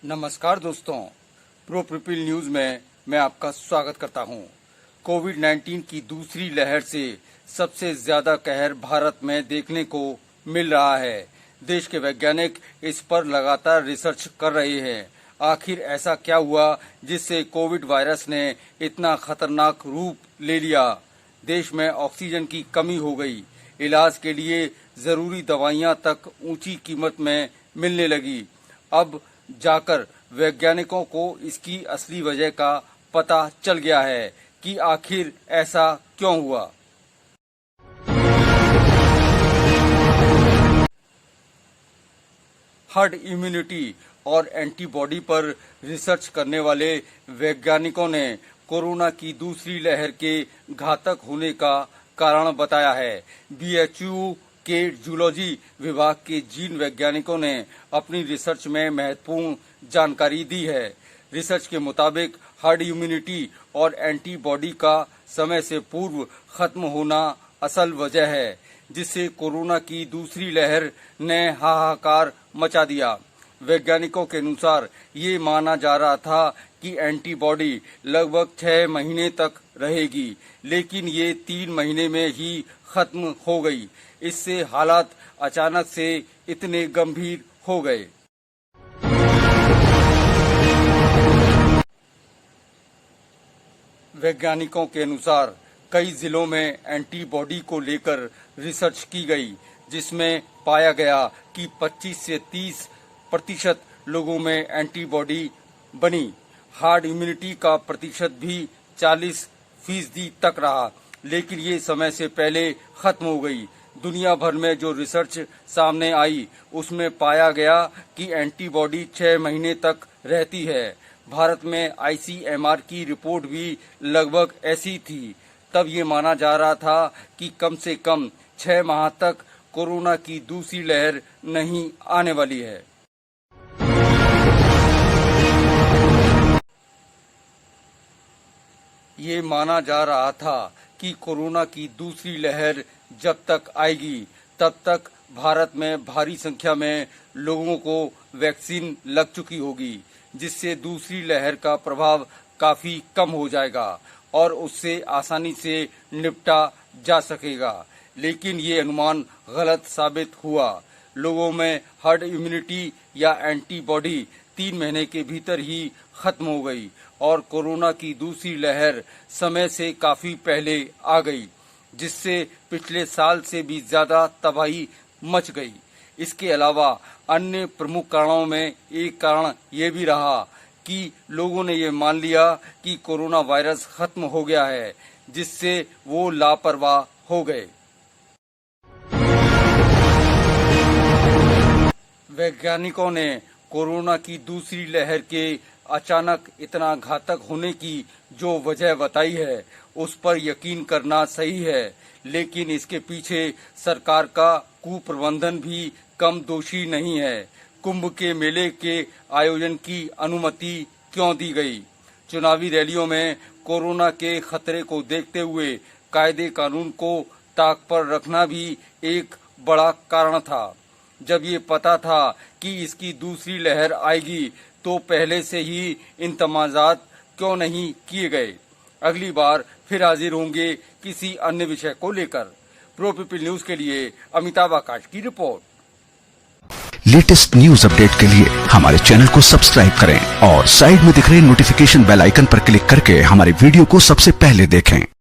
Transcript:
नमस्कार दोस्तों, pro people news में मैं आपका स्वागत करता हूं। कोविड-19 की दूसरी लहर से सबसे ज्यादा कहर भारत में देखने को मिल रहा है। देश के वैज्ञानिक इस पर लगातार रिसर्च कर रहे हैं। आखिर ऐसा क्या हुआ जिससे कोविड वायरस ने इतना खतरनाक रूप ले लिया? देश में ऑक्सीजन की कमी हो गई, इलाज के लिए जरूरी दवाइयां तक ऊंची कीमत में मिलने लगी। अब जाकर वैज्ञानिकों को इसकी असली वजह का पता चल गया है कि आखिर ऐसा क्यों हुआ। हर्ड इम्यूनिटी और एंटीबॉडी पर रिसर्च करने वाले वैज्ञानिकों ने कोरोना की दूसरी लहर के घातक होने का कारण बताया है। बीएचयू के जूलॉजी विभाग के जीन वैज्ञानिकों ने अपनी रिसर्च में महत्वपूर्ण जानकारी दी है। रिसर्च के मुताबिक हर्ड इम्यूनिटी और एंटीबॉडी का समय से पूर्व खत्म होना असल वजह है, जिससे कोरोना की दूसरी लहर ने हाहाकार मचा दिया। वैज्ञानिकों के अनुसार ये माना जा रहा था कि एंटीबॉडी लगभग 6 महीने तक रहेगी, लेकिन ये 3 महीने में ही खत्म हो गई। इससे हालात अचानक से इतने गंभीर हो गए। वैज्ञानिकों के अनुसार कई जिलों में एंटीबॉडी को लेकर रिसर्च की गई, जिसमें पाया गया कि 25 से 30% लोगों में एंटीबॉडी बनी। हार्ड इम्यूनिटी का प्रतिशत भी 40% तक रहा, लेकिन ये समय से पहले खत्म हो गई। दुनिया भर में जो रिसर्च सामने आई उसमें पाया गया कि एंटीबॉडी 6 महीने तक रहती है। भारत में आईसीएमआर की रिपोर्ट भी लगभग ऐसी थी। तब ये माना जा रहा था कि कम से कम 6 माह तक कोरोना की दूसरी लहर नहीं आने वाली है। ये माना जा रहा था कि कोरोना की दूसरी लहर जब तक आएगी तब तक भारत में भारी संख्या में लोगों को वैक्सीन लग चुकी होगी, जिससे दूसरी लहर का प्रभाव काफी कम हो जाएगा और उससे आसानी से निपटा जा सकेगा। लेकिन ये अनुमान गलत साबित हुआ। लोगों में हर्ड इम्यूनिटी या एंटीबॉडी 3 महीने के भीतर ही खत्म हो गई और कोरोना की दूसरी लहर समय से काफी पहले आ गई, जिससे पिछले साल से भी ज्यादा तबाही मच गई। इसके अलावा अन्य प्रमुख कारणों में एक कारण ये भी रहा कि लोगों ने ये मान लिया कि कोरोना वायरस खत्म हो गया है, जिससे वो लापरवाह हो गए। वैज्ञानिकों ने कोरोना की दूसरी लहर के अचानक इतना घातक होने की जो वजह बताई है उस पर यकीन करना सही है, लेकिन इसके पीछे सरकार का कुप्रबंधन भी कम दोषी नहीं है। कुंभ के मेले के आयोजन की अनुमति क्यों दी गई? चुनावी रैलियों में कोरोना के खतरे को देखते हुए कायदे कानून को ताक पर रखना भी एक बड़ा कारण था। जब ये पता था कि इसकी दूसरी लहर आएगी तो पहले से ही इंतजामात क्यों नहीं किए गए? अगली बार फिर हाजिर होंगे किसी अन्य विषय को लेकर। प्रो पीपल न्यूज के लिए अमिताभ आकाश की रिपोर्ट। लेटेस्ट न्यूज अपडेट के लिए हमारे चैनल को सब्सक्राइब करें और साइड में दिख रहे नोटिफिकेशन बेल आइकन पर क्लिक करके हमारे वीडियो को सबसे पहले देखें।